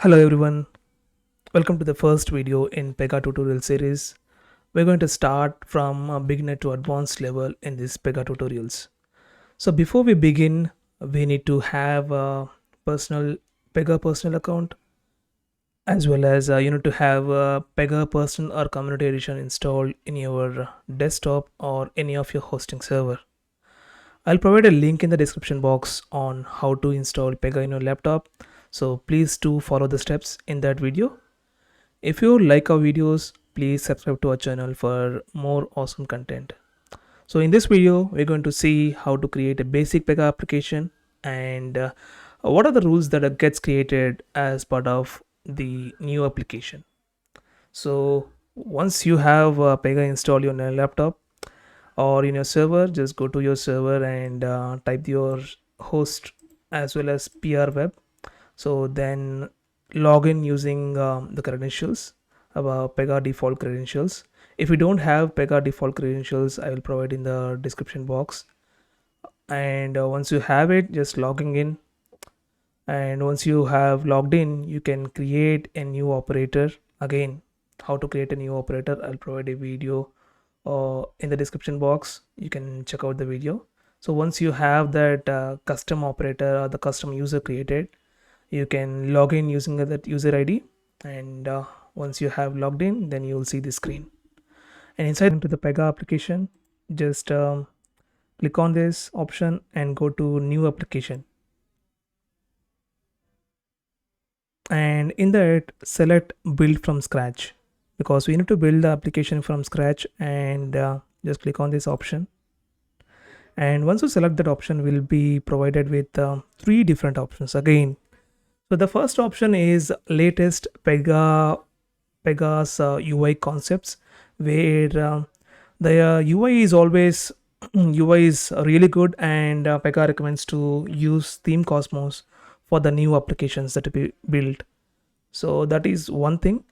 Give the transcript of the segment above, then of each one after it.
Hello everyone, welcome to the first video in Pega tutorial series. We're going to start from a beginner to advanced level in this Pega tutorials. So before we begin, we need to have a personal Pega personal account, as well as you need to have a Pega personal or community edition installed in your desktop or any of your hosting server. I'll provide a link in the description box on how to install Pega in your laptop. So please do follow the steps in that video. If you like our videos, please subscribe to our channel for more awesome content. So in this video, we're going to see how to create a basic Pega application and what are the rules that gets created as part of the new application. So once you have Pega installed on your laptop or in your server, just go to your server and type your host as well as PR web. So then log in using the credentials, Pega default credentials. If you don't have Pega default credentials, I will provide in the description box. And once you have it, just logging in. And once you have logged in, you can create a new operator. Again, how to create a new operator, I'll provide a video in the description box. You can check out the video. So once you have that custom operator or the custom user created, you can log in using that user ID, and once you have logged in, then you will see the screen. And inside into the Pega application, just click on this option and go to new application, and in that select build from scratch, because we need to build the application from scratch. And just click on this option, and once you select that option, we'll be provided with three different options again. So the first option is latest Pega's UI concepts, where the UI is always UI is really good, and Pega recommends to use Theme Cosmos for the new applications that be built. So that is one thing.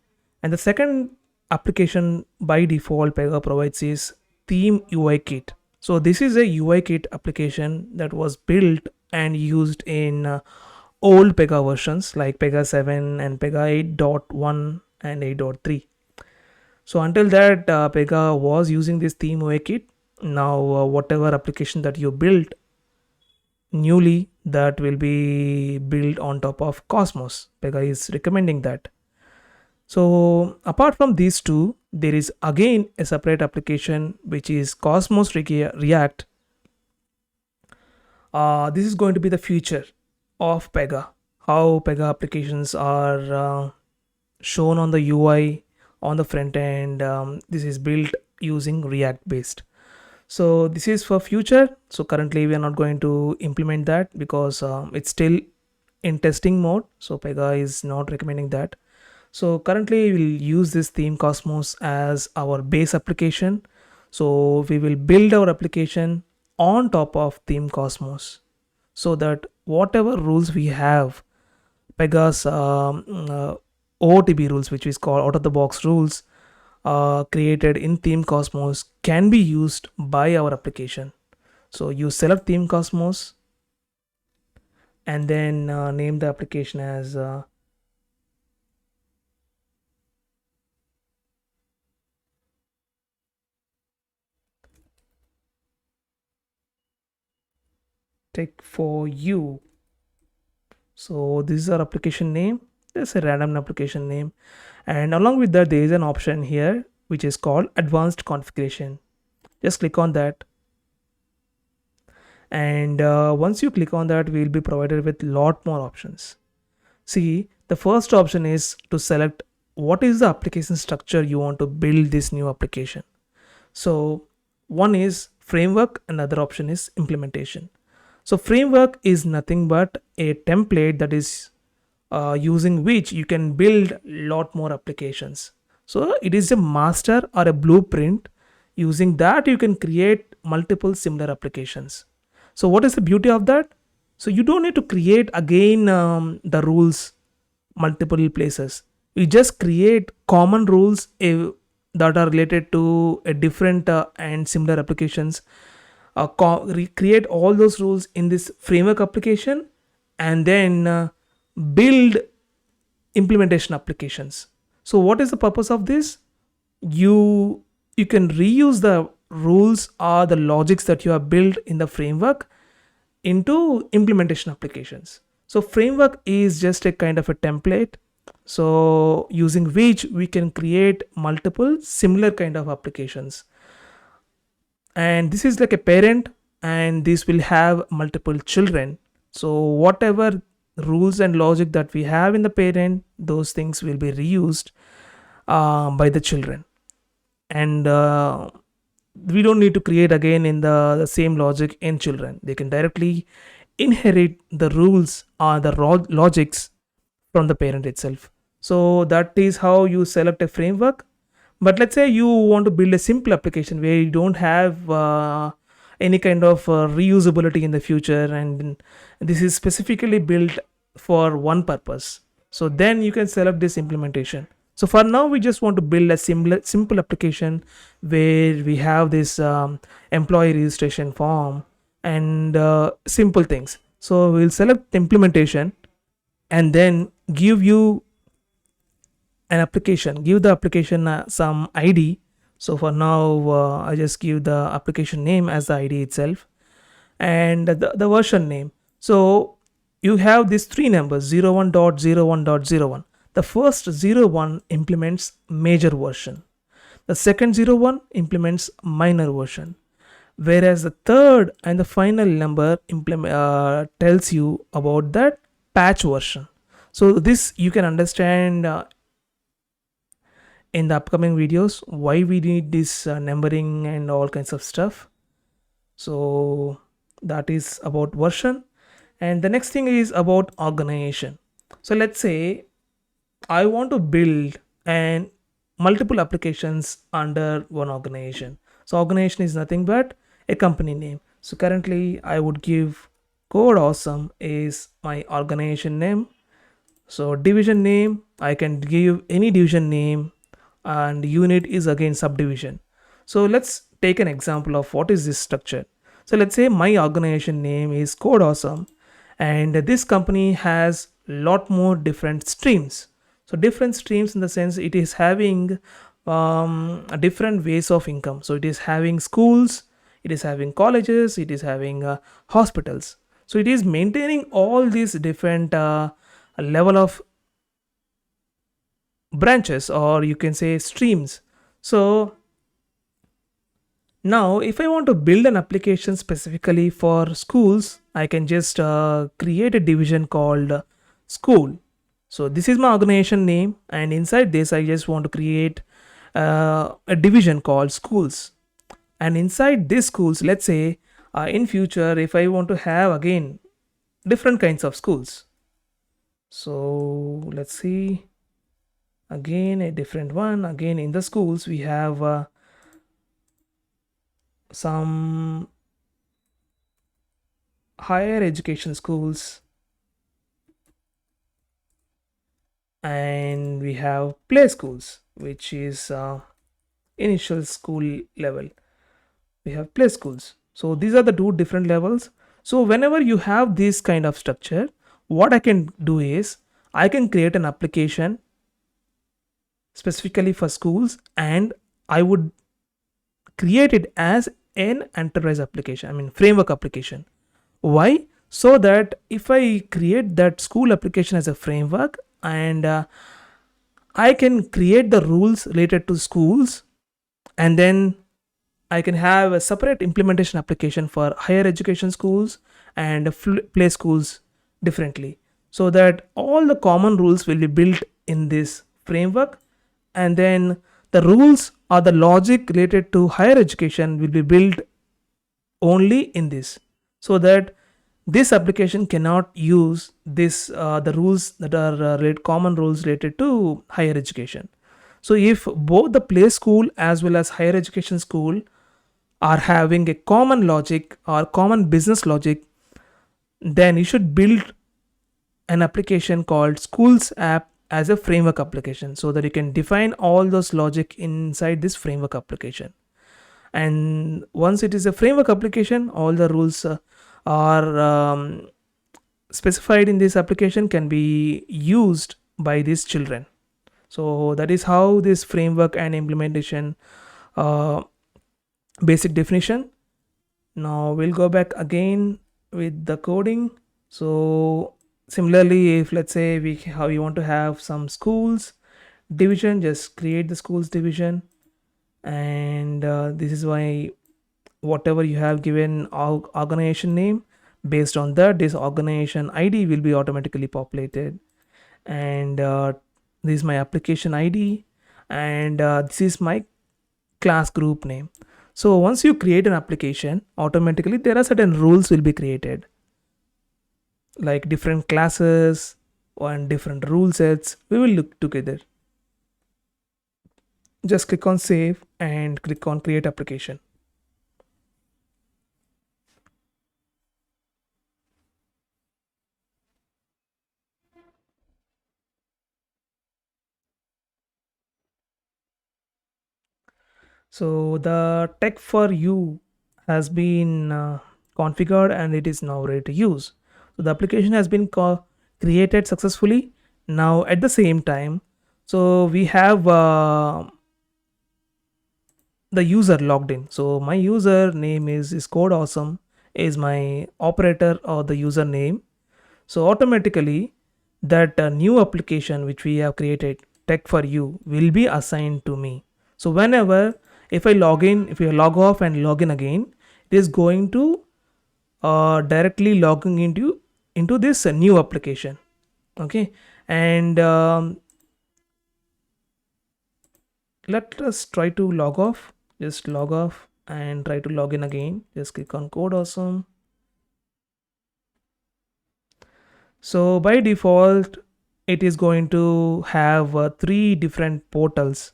And the second application by default Pega provides is Theme UI Kit. So this is a UI Kit application that was built and used in old Pega versions like Pega 7 and Pega 8.1 and 8.3. So until that, Pega was using this theme UI kit. Now whatever application that you built newly, that will be built on top of Cosmos. Pega is recommending that. So apart from these two, there is again a separate application which is Cosmos React. This is going to be the future of Pega, how Pega applications are shown on the UI on the front end. This is built using React based. So this is for future. So currently we are not going to implement that because it's still in testing mode. So Pega is not recommending that. So currently we'll use this theme Cosmos as our base application. So we will build our application on top of theme Cosmos, so that whatever rules we have, Pega's OOTB rules, which is called out of the box rules, created in theme Cosmos, can be used by our application. So you select theme Cosmos and then name the application as Tech for You. So this is our application name. There's a random application name, and along with that there is an option here which is called advanced configuration. Just click on that, and once you click on that, we'll be provided with lot more options. See, the first option is to select what is the application structure you want to build this new application. So one is framework, another option is implementation. So framework is nothing but a template that is using which you can build lot more applications. So it is a master or a blueprint. Using that, you can create multiple similar applications. So what is the beauty of that? So you don't need to create again the rules multiple places. You just create common rules that are related to a different and similar applications. Create all those rules in this framework application, and then build implementation applications. So what is the purpose of this? You can reuse the rules or the logics that you have built in the framework into implementation applications. So framework is just a kind of a template, so using which we can create multiple similar kind of applications. And this is like a parent, and this will have multiple children. So whatever rules and logic that we have in the parent, those things will be reused by the children. And we don't need to create again in the same logic in children. They can directly inherit the rules or the logics from the parent itself. So that is how you select a framework. But let's say you want to build a simple application where you don't have any kind of reusability in the future, and this is specifically built for one purpose. So then you can select this implementation. So for now, we just want to build a simple application where we have this employee registration form and simple things. So we'll select the implementation and then give you an application, give the application some ID. So for now, I just give the application name as the ID itself and the version name. So you have these three numbers 01.01.01. The first 01 implements major version. The second 01 implements minor version. Whereas the third and the final number tells you about that patch version. So this you can understand in the upcoming videos why we need this numbering and all kinds of stuff. So that is about version. And the next thing is about organization. So let's say I want to build and multiple applications under one organization. So organization is nothing but a company name. So currently I would give Code Awesome is my organization name. So division name, I can give any division name, and unit is again subdivision. So let's take an example of what is this structure. So let's say my organization name is Code Awesome, and this company has lot more different streams. So different streams in the sense it is having different ways of income. So it is having schools, it is having colleges, it is having hospitals. So it is maintaining all these different level of branches, or you can say streams. So now if I want to build an application specifically for schools, I can just create a division called school. So this is my organization name, and inside this I just want to create a division called schools. And inside this schools, let's say in future if I want to have again different kinds of schools. So let's see, again a different one. Again in the schools we have some higher education schools, and we have play schools, which is initial school level. We have play schools. So these are the two different levels. So whenever you have this kind of structure, what I can do is I can create an application specifically for schools, and I would create it as an enterprise application, I mean framework application. Why? So that if I create that school application as a framework, and I can create the rules related to schools, and then I can have a separate implementation application for higher education schools and play schools differently, so that all the common rules will be built in this framework, and then the rules or the logic related to higher education will be built only in this, so that this application cannot use this the rules that are common rules related to higher education. So if both the play school as well as higher education school are having a common logic or common business logic, then you should build an application called schools app as a framework application, so that you can define all those logic inside this framework application. And once it is a framework application, all the rules are specified in this application can be used by these children. So that is how this framework and implementation, uh, basic definition. Now we'll go back again with the coding. So similarly, if let's say we how you want to have some schools division, just create the schools division. And this is why whatever you have given organization name, based on that this organization id will be automatically populated. And this is my application id. And this is my class group name. So once you create an application, automatically there are certain rules will be created, like different classes and different rule sets we will look together. Just click on save and click on create application. So the tech for you has been configured and it is now ready to use. So the application has been created successfully. Now at the same time, so we have the user logged in. So my user name is code awesome is my operator or the username. So automatically that new application which we have created, tech for you, will be assigned to me. So whenever if I log in, if you log off and log in again, it is going to directly logging into this new application. Okay. And let us try to log off. Just log off and try to log in again. Just click on code awesome. So by default it is going to have 3 different portals.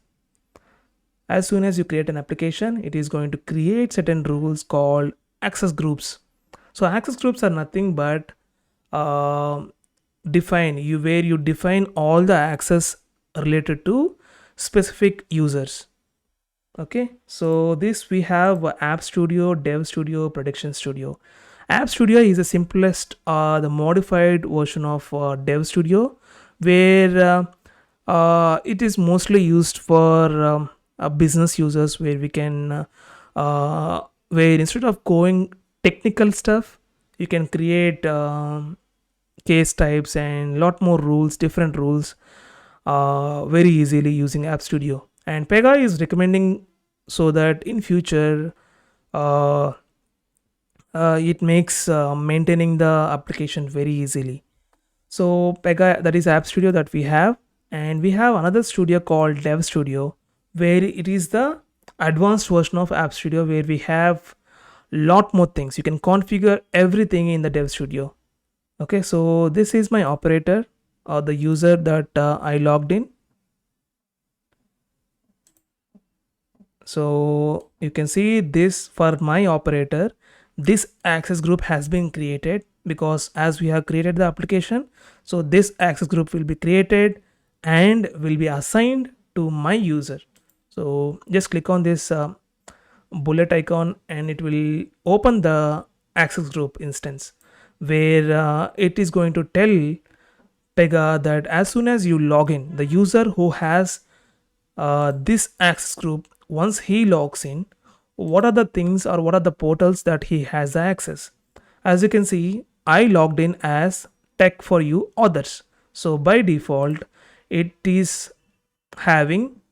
As soon as you create an application, it is going to create certain rules called access groups. So access groups are nothing but uh, define you where you define all the access related to specific users. Okay, so this we have app studio, dev studio, prediction studio. App studio is the simplest, the modified version of dev studio, where it is mostly used for business users, where we can where instead of going technical stuff, you can create case types and lot more rules, different rules, very easily using app studio. And Pega is recommending so that in future uh, it makes maintaining the application very easily. So Pega, that is app studio that we have. And we have another studio called dev studio, where it is the advanced version of app studio, where we have lot more things. You can configure everything in the dev studio. Okay, so this is my operator or the user that I logged in. So you can see this for my operator, this access group has been created, because as we have created the application, so this access group will be created and will be assigned to my user. So just click on this bullet icon and it will open the access group instance, where it is going to tell Pega that as soon as you log in, the user who has this access group, once he logs in, what are the things or what are the portals that he has access. As you can see, I logged in as tech for you others. So by default it is having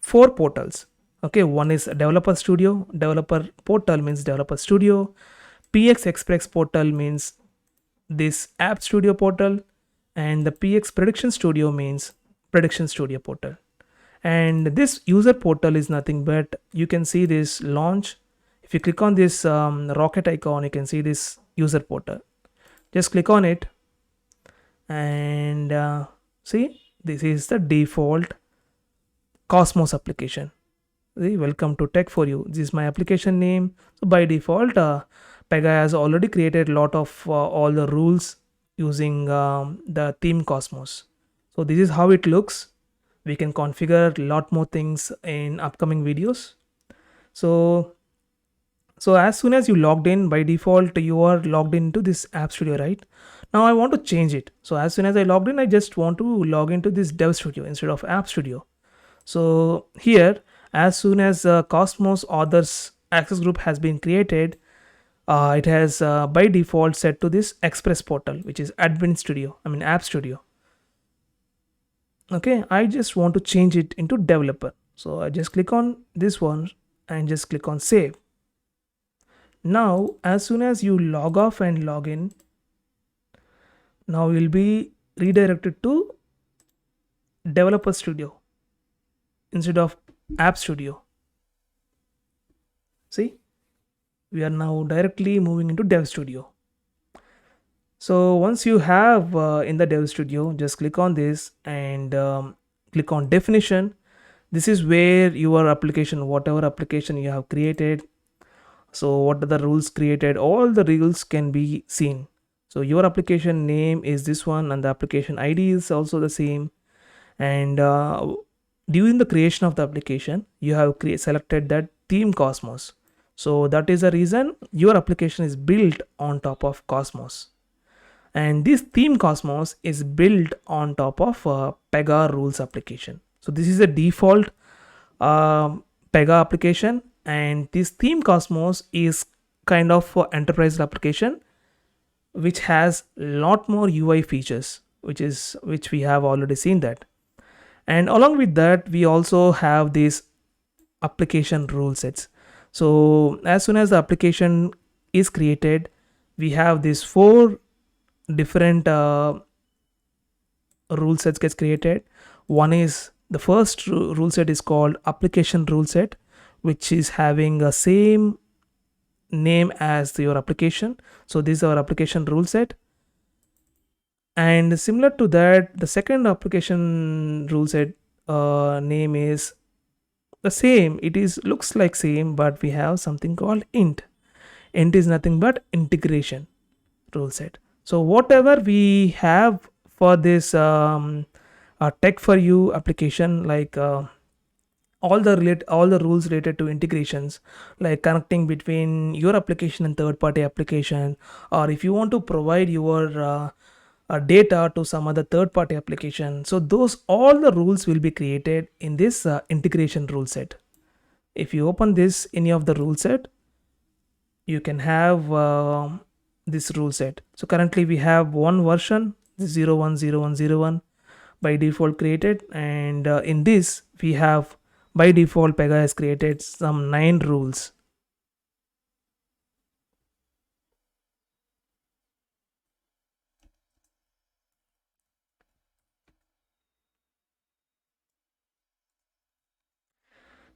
4 portals. Okay, one is developer studio, developer portal means developer studio, px express portal means this app studio portal, and the px prediction studio means prediction studio portal. And this user portal is nothing but, you can see this launch. If you click on this rocket icon, you can see this user portal. Just click on it and see, this is the default Cosmos application. See, welcome to tech for you, this is my application name. So by default Pega has already created a lot of all the rules using the theme Cosmos. So this is how it looks. We can configure a lot more things in upcoming videos. So as soon as you logged in, by default you are logged into this app studio, right? Now I want to change it. So as soon as I logged in, I just want to log into this Dev Studio instead of App Studio. So here, as soon as Cosmos authors access group has been created, it has by default set to this Express portal, which is Admin Studio. I mean App Studio. Okay, I just want to change it into Developer. So I just click on this one and just click on Save. Now, as soon as you log off and log in, now you'll be redirected to Developer Studio instead of App Studio. See, we are now directly moving into Dev Studio. So once you have in the Dev Studio, just click on this and click on definition. This is where your application, whatever application you have created, so what are the rules created, all the rules can be seen. So your application name is this one and the application ID is also the same. And during the creation of the application, you have selected that theme Cosmos. So that is the reason your application is built on top of Cosmos. And this theme Cosmos is built on top of Pega rules application. So this is a default Pega application, and this theme Cosmos is kind of for enterprise application which has lot more UI features, which we have already seen that. And along with that, we also have these application rule sets. So as soon as the application is created, we have these 4 different rule sets gets created. One is the first rule set is called application rule set, which is having a same name as your application. So this is our application rule set. And similar to that, the second application rule set name is the same. It is looks like same, but we have something called int. Int is nothing but integration rule set. So whatever we have for this tech for you application, like all the rules related to integrations, like connecting between your application and third party application, or if you want to provide your data to some other third party application, so those all the rules will be created in this integration rule set. If you open this any of the rule set, you can have this rule set. So currently we have one version, 010101 by default created, and in this we have by default Pega has created some 9 rules.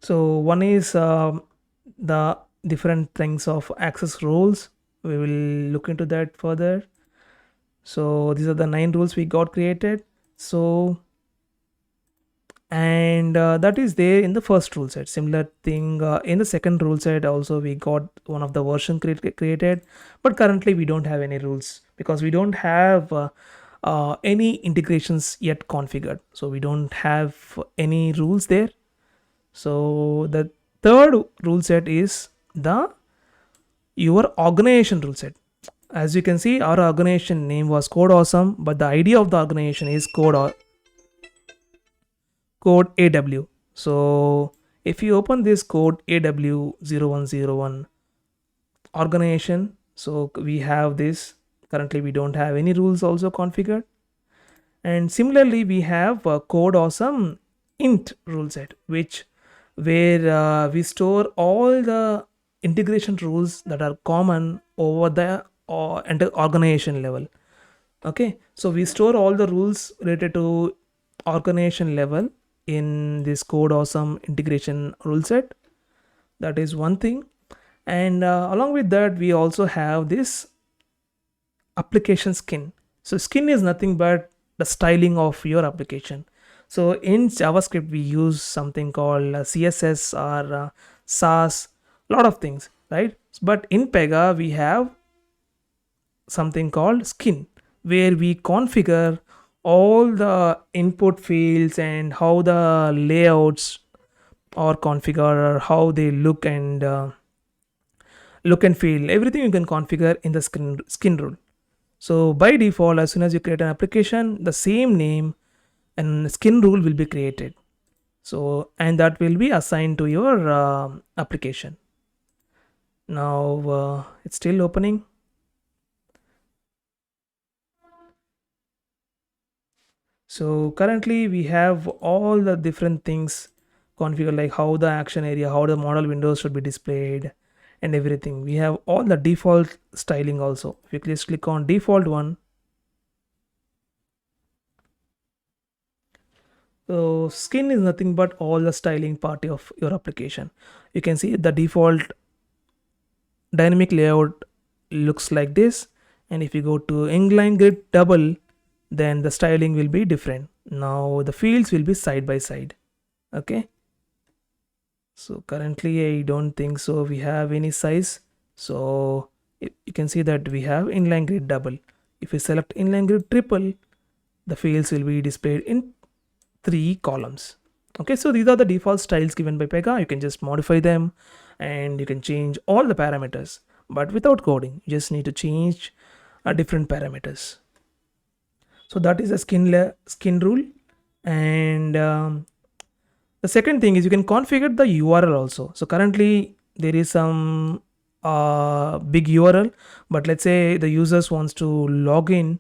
So one is the different things of access roles. We will look into that further. So these are the 9 rules we got created. So and that is there in the first rule set. Similar thing in the second rule set also we got one of the version created, but currently we don't have any rules because we don't have any integrations yet configured, so we don't have any rules there. So the third rule set is the your organization rule set. As you can see, our organization name was Code Awesome, but the idea of the organization is Code AW. So if you open this code AW0101 organization, so we have this. Currently we don't have any rules also configured. And similarly we have Code Awesome int rule set, where we store all the integration rules that are common over the organization level. Okay, so we store all the rules related to organization level in this Code Awesome integration rule set. That is one thing. And along with that, we also have this application skin. So skin is nothing but the styling of your application. So in JavaScript we use something called CSS or SAS, lot of things, right? But in Pega we have something called skin, where we configure all the input fields and how the layouts are configured, or how they look and feel. Everything you can configure in the skin rule. So by default, as soon as you create an application, the same name and skin rule will be created. So and that will be assigned to your application. Now it's still opening. So currently we have all the different things configured, like how the action area, how the model windows should be displayed and everything. We have all the default styling also. If you just click on default one, so skin is nothing but all the styling part of your application. You can see the default dynamic layout looks like this, and if you go to inline grid double, then the styling will be different. Now the fields will be side by side. Okay, so currently I don't think so we have any size. So you can see that we have inline grid double. If we select inline grid triple, the fields will be displayed in 3 columns. Okay, so these are the default styles given by Pega. You can just modify them and you can change all the parameters, but without coding. You just need to change different parameters. So that is a skin rule. And the second thing is you can configure the URL also. So currently there is some big URL, but let's say the users wants to log in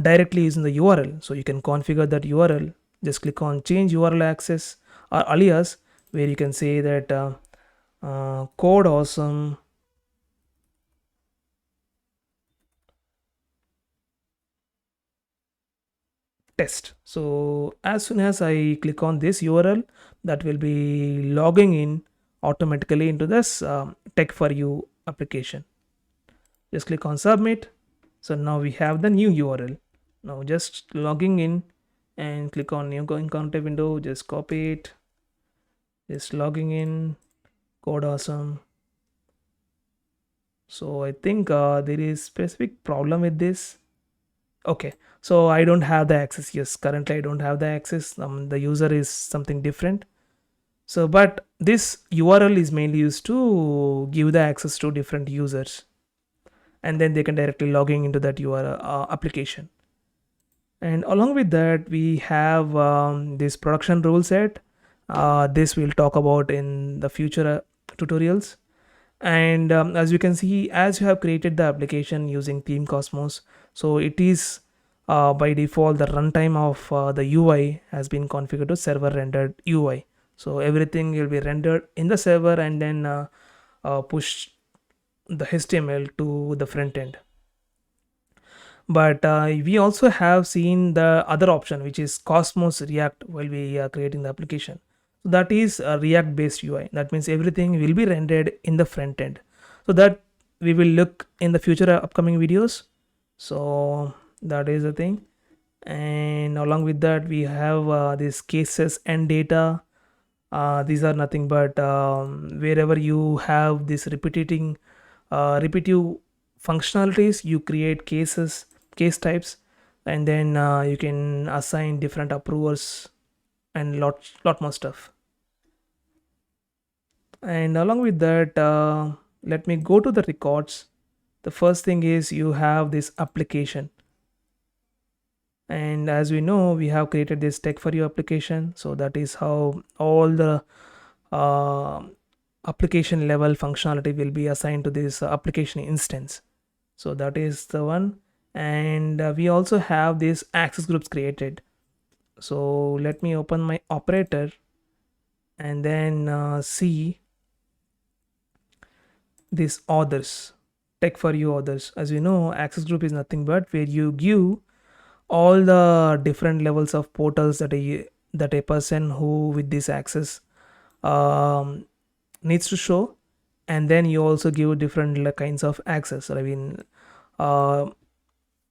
directly using the URL. So you can configure that URL. Just click on change URL access or alias, where you can say that code awesome test. So as soon as I click on this URL, that will be logging in automatically into this tech for you application. Just click on submit. So now we have the new URL. Now just logging in and click on new encounter window, just copy it, just logging in, code awesome. So I think there is specific problem with this. Okay, so I don't have the access. Yes, currently I don't have the access. The user is something different. So but this URL is mainly used to give the access to different users, and then they can directly logging into that URL application. And along with that, we have this production rule set. This we'll talk about in the future tutorials. And as you can see, as you have created the application using theme Cosmos, so it is by default the runtime of the UI has been configured to server rendered UI. So everything will be rendered in the server and then push the HTML to the front end. But we also have seen the other option, which is Cosmos React, while we are creating the application. So that is a React based UI. That means everything will be rendered in the front end. So that we will look in the future upcoming videos. So that is the thing. And along with that, we have these cases and data. These are nothing but wherever you have this repetitive functionalities, you create case types, and then you can assign different approvers and lot more stuff. And along with that, let me go to the records. The first thing is you have this application, and as we know, we have created this tech for you application. So that is how all the uh, application level functionality will be assigned to this application instance. So that is the one. And we also have these access groups created. So let me open my operator and then see this others, tech for you others. As you know, access group is nothing but where you give all the different levels of portals that a person who with this access um, needs to show, and then you also give different kinds of access. I mean, uh,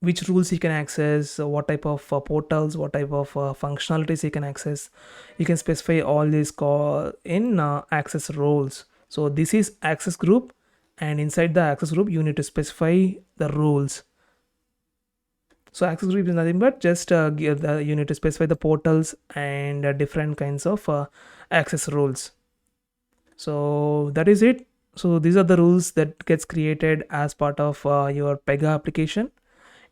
which rules he can access, what type of portals, what type of functionalities he can access. You can specify all these in access roles. So this is access group, and inside the access group you need to specify the rules. So access group is nothing but just you need to specify the portals and different kinds of access rules. So that is it. So these are the rules that gets created as part of your Pega application.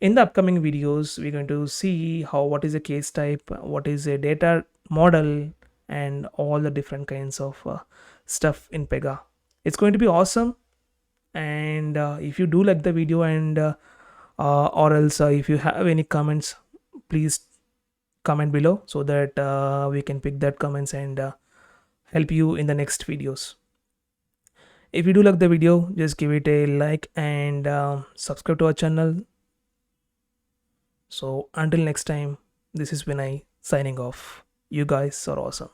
In the upcoming videos we're going to see how what is a case type, what is a data model, and all the different kinds of stuff in Pega. It's going to be awesome. And if you do like the video, and or else if you have any comments, please comment below so that we can pick that comments and help you in the next videos. If you do like the video, just give it a like and subscribe to our channel. So until next time, this is Vinay signing off. You guys are awesome.